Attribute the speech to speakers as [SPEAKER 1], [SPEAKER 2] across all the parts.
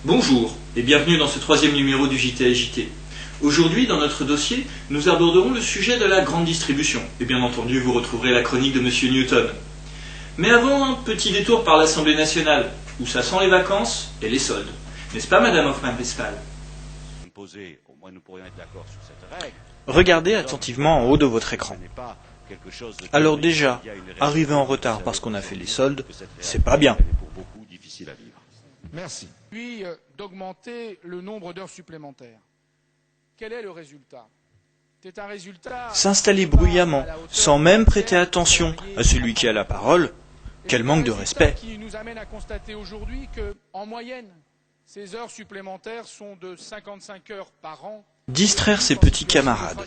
[SPEAKER 1] Bonjour et bienvenue dans ce troisième numéro du JT. Aujourd'hui, dans notre dossier, nous aborderons le sujet de la grande distribution. Et bien entendu, vous retrouverez la chronique de Monsieur Newton. Mais avant, un petit détour par l'Assemblée nationale, où ça sent les vacances et les soldes. N'est-ce pas, Madame Hoffmann-Westphal ? Regardez attentivement en haut de votre écran. Alors déjà, arriver en retard parce qu'on a fait les soldes, c'est pas bien.
[SPEAKER 2] Merci. Puis d'augmenter le nombre d'heures supplémentaires. Quel est le résultat ? C'est un résultat...
[SPEAKER 1] S'installer bruyamment, sans même prêter attention à celui qui a la parole, quel manque de respect.
[SPEAKER 2] Qui nous amène à constater aujourd'hui qu'en moyenne, ces heures supplémentaires sont de 55 heures par an.
[SPEAKER 1] Distraire ses petits camarades,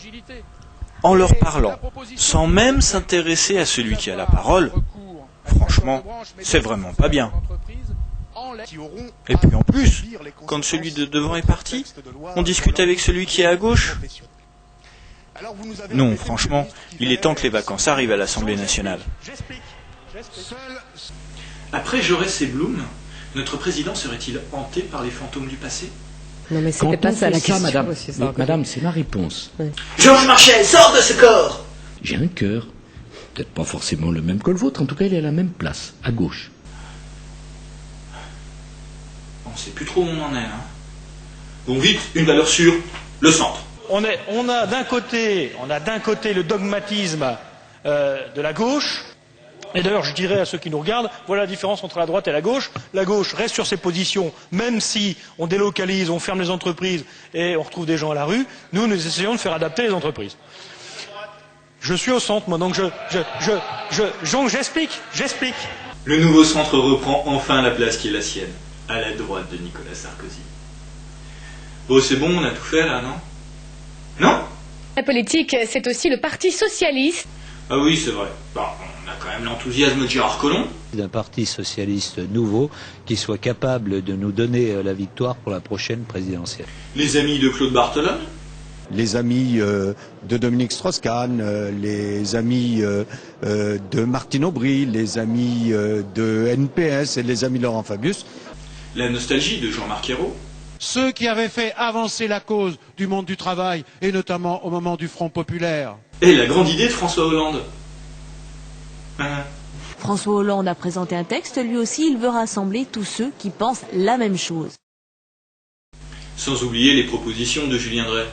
[SPEAKER 1] en leur parlant, sans même s'intéresser à celui qui a la parole, franchement, c'est vraiment pas bien. Et puis en plus, quand celui de devant est parti, on discute avec celui qui est à gauche. Non, franchement, il est temps que les vacances arrivent à l'Assemblée nationale. Après Jaurès et Blum, notre président serait-il hanté par les fantômes du passé ?
[SPEAKER 3] Non mais c'était pas ça la question.
[SPEAKER 4] Madame, c'est ma réponse.
[SPEAKER 3] Ouais.
[SPEAKER 1] Georges Marchais, sors de ce corps !
[SPEAKER 4] J'ai un cœur, peut-être pas forcément le même que le vôtre, en tout cas il est à la même place, à gauche.
[SPEAKER 1] On sait plus trop où on en est, hein. Bon, vite, une valeur sûre, le centre.
[SPEAKER 5] On a d'un côté le dogmatisme de la gauche, et d'ailleurs je dirais à ceux qui nous regardent, voilà la différence entre la droite et la gauche. La gauche reste sur ses positions, même si on délocalise, on ferme les entreprises et on retrouve des gens à la rue. Nous essayons de faire adapter les entreprises. Je suis au centre, moi, donc j'explique.
[SPEAKER 1] Le nouveau centre reprend enfin la place qui est la sienne, à la droite de Nicolas Sarkozy. Bon, c'est bon, on a tout fait là, non ? Non ?
[SPEAKER 6] La politique, c'est aussi le Parti socialiste.
[SPEAKER 1] Ah oui, c'est vrai. Bon, on a quand même l'enthousiasme de Gérard Collomb.
[SPEAKER 7] D'un parti socialiste nouveau qui soit capable de nous donner la victoire pour la prochaine présidentielle.
[SPEAKER 1] Les amis de Claude Barthelone.
[SPEAKER 8] Les amis de Dominique Strauss-Kahn, les amis de Martine Aubry, les amis de NPS et les amis de Laurent Fabius.
[SPEAKER 1] La nostalgie de Jean-Marc Ayrault.
[SPEAKER 9] Ceux qui avaient fait avancer la cause du monde du travail, et notamment au moment du Front populaire.
[SPEAKER 1] Et la grande idée de François Hollande.
[SPEAKER 3] François Hollande a présenté un texte, lui aussi il veut rassembler tous ceux qui pensent la même chose.
[SPEAKER 1] Sans oublier les propositions de Julien Drey.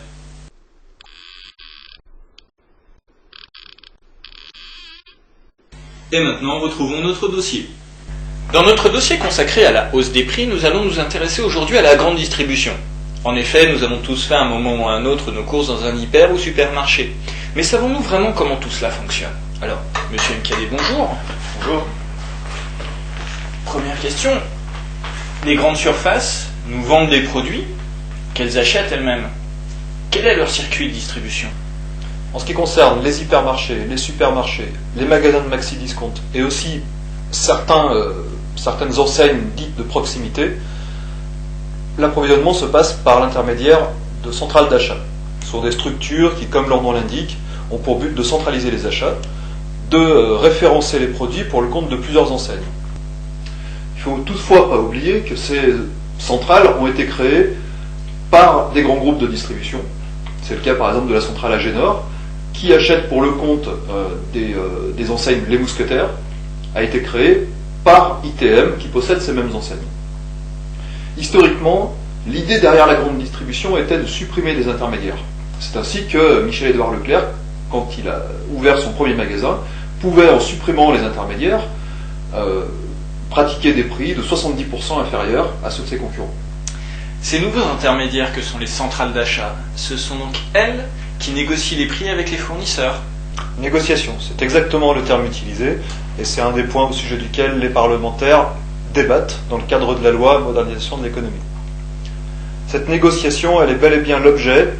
[SPEAKER 1] Et maintenant, retrouvons notre dossier. Dans notre dossier consacré à la hausse des prix, nous allons nous intéresser aujourd'hui à la grande distribution. En effet, nous avons tous fait à un moment ou à un autre nos courses dans un hyper ou supermarché. Mais savons-nous vraiment comment tout cela fonctionne ? Alors, Monsieur Mcadet, bonjour. Bonjour. Première question. Les grandes surfaces nous vendent des produits qu'elles achètent elles-mêmes. Quel est leur circuit de distribution ?
[SPEAKER 10] En ce qui concerne les hypermarchés, les supermarchés, les magasins de maxi-discount et aussi certaines enseignes dites de proximité, l'approvisionnement se passe par l'intermédiaire de centrales d'achat. Ce sont des structures qui, comme leur nom l'indique, ont pour but de centraliser les achats, de référencer les produits pour le compte de plusieurs enseignes. Il ne faut toutefois pas oublier que ces centrales ont été créées par des grands groupes de distribution. C'est le cas par exemple de la centrale Agénor, qui achète pour le compte des enseignes Les Mousquetaires, a été créée par ITM, qui possède ces mêmes enseignes. Historiquement, l'idée derrière la grande distribution était de supprimer les intermédiaires. C'est ainsi que Michel-Édouard Leclerc, quand il a ouvert son premier magasin, pouvait, en supprimant les intermédiaires, pratiquer des prix de 70% inférieurs à ceux de ses concurrents.
[SPEAKER 1] Ces nouveaux intermédiaires que sont les centrales d'achat, ce sont donc elles qui négocient les prix avec les fournisseurs.
[SPEAKER 10] Négociation, c'est exactement le terme utilisé, et c'est un des points au sujet duquel les parlementaires débattent dans le cadre de la loi modernisation de l'économie. Cette négociation, elle est bel et bien l'objet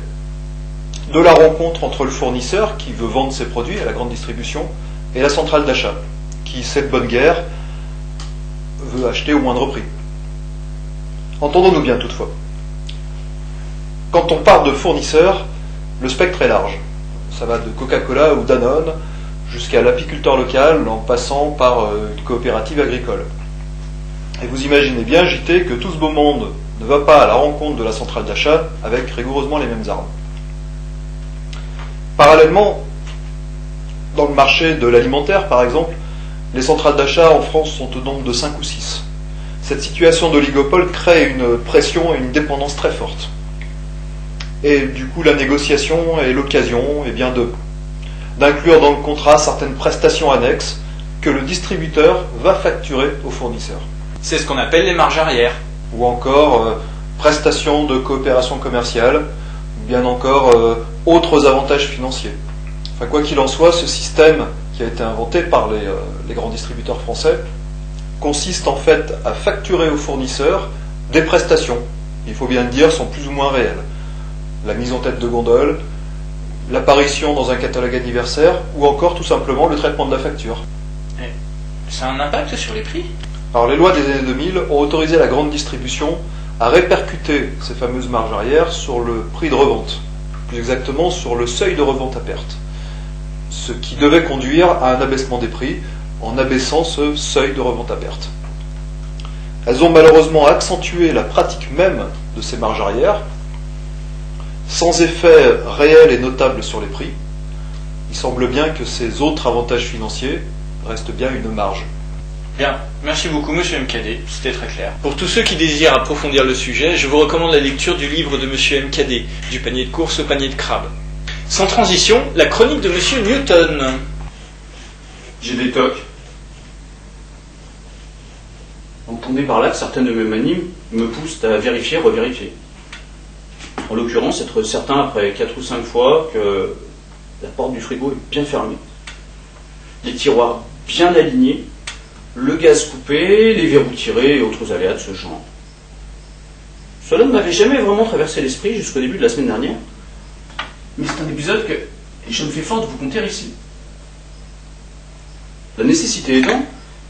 [SPEAKER 10] de la rencontre entre le fournisseur, qui veut vendre ses produits à la grande distribution, et la centrale d'achat, qui, cette bonne guerre, veut acheter au moindre prix. Entendons-nous bien toutefois. Quand on parle de fournisseurs, le spectre est large. Ça va de Coca-Cola ou Danone jusqu'à l'apiculteur local en passant par une coopérative agricole. Et vous imaginez bien, JT, que tout ce beau monde ne va pas à la rencontre de la centrale d'achat avec rigoureusement les mêmes armes. Parallèlement, dans le marché de l'alimentaire, par exemple, les centrales d'achat en France sont au nombre de 5 ou 6. Cette situation d'oligopole crée une pression et une dépendance très forte. Et du coup, la négociation est l'occasion d'inclure dans le contrat certaines prestations annexes que le distributeur va facturer au fournisseur.
[SPEAKER 1] C'est ce qu'on appelle les marges arrière.
[SPEAKER 10] Ou encore prestations de coopération commerciale, ou bien encore autres avantages financiers. Enfin, quoi qu'il en soit, ce système qui a été inventé par les grands distributeurs français consiste en fait à facturer aux fournisseurs des prestations, il faut bien le dire, sont plus ou moins réelles. La mise en tête de gondole, l'apparition dans un catalogue anniversaire, ou encore tout simplement le traitement de la facture.
[SPEAKER 1] Et ça a un impact sur les prix ?
[SPEAKER 10] Alors les lois des années 2000 ont autorisé la grande distribution à répercuter ces fameuses marges arrière sur le prix de revente, plus exactement sur le seuil de revente à perte, ce qui devait conduire à un abaissement des prix en abaissant ce seuil de revente à perte. Elles ont malheureusement accentué la pratique même de ces marges arrière, sans effet réel et notable sur les prix. Il semble bien que ces autres avantages financiers restent bien une marge.
[SPEAKER 1] Bien, merci beaucoup Monsieur MKD, c'était très clair. Pour tous ceux qui désirent approfondir le sujet, je vous recommande la lecture du livre de Monsieur MKD, Du panier de course au panier de crabe. Sans transition, la chronique de Monsieur Newton.
[SPEAKER 11] J'ai des tocs. Entendez par là que certaines de mes manies me poussent à vérifier, revérifier. En l'occurrence, être certain après 4 ou 5 fois que la porte du frigo est bien fermée, les tiroirs bien alignés, le gaz coupé, les verrous tirés et autres aléas de ce genre. Cela ne m'avait jamais vraiment traversé l'esprit jusqu'au début de la semaine dernière, mais c'est un épisode que je me fais fort de vous conter ici. La nécessité étant,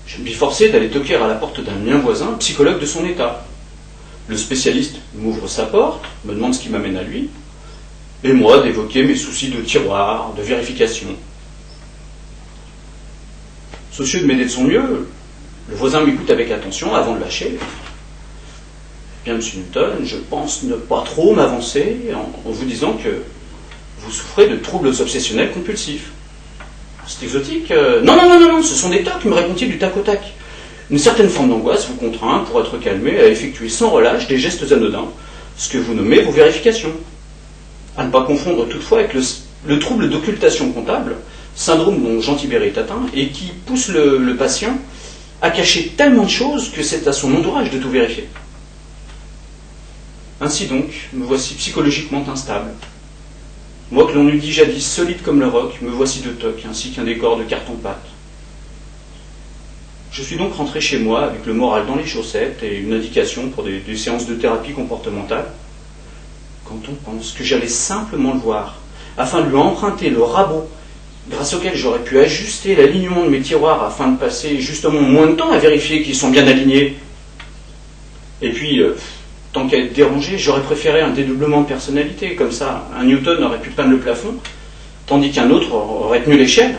[SPEAKER 11] je me vis forcé d'aller toquer à la porte d'un mien voisin, psychologue de son état. Le spécialiste m'ouvre sa porte, me demande ce qui m'amène à lui, et moi d'évoquer mes soucis de tiroir, de vérification. Soucieux de m'aider de son mieux, le voisin m'écoute avec attention avant de lâcher. Bien, monsieur Newton, je pense ne pas trop m'avancer en vous disant que vous souffrez de troubles obsessionnels compulsifs. C'est exotique. Non, ce sont des tocs, me répond-il du tac au tac. Une certaine forme d'angoisse vous contraint, pour être calmé, à effectuer sans relâche des gestes anodins, ce que vous nommez vos vérifications. À ne pas confondre toutefois avec le trouble d'occultation comptable, syndrome dont Jean Tibéri est atteint, et qui pousse le patient à cacher tellement de choses que c'est à son entourage de tout vérifier. Ainsi donc, me voici psychologiquement instable. Moi que l'on eût dit jadis solide comme le roc, me voici de toc, ainsi qu'un décor de carton-pâte. Je suis donc rentré chez moi avec le moral dans les chaussettes et une indication pour des séances de thérapie comportementale. Quand on pense que j'allais simplement le voir, afin de lui emprunter le rabot grâce auquel j'aurais pu ajuster l'alignement de mes tiroirs afin de passer justement moins de temps à vérifier qu'ils sont bien alignés. Et puis, tant qu'à être dérangé, j'aurais préféré un dédoublement de personnalité. Comme ça, un Newton aurait pu peindre le plafond, tandis qu'un autre aurait tenu l'échelle.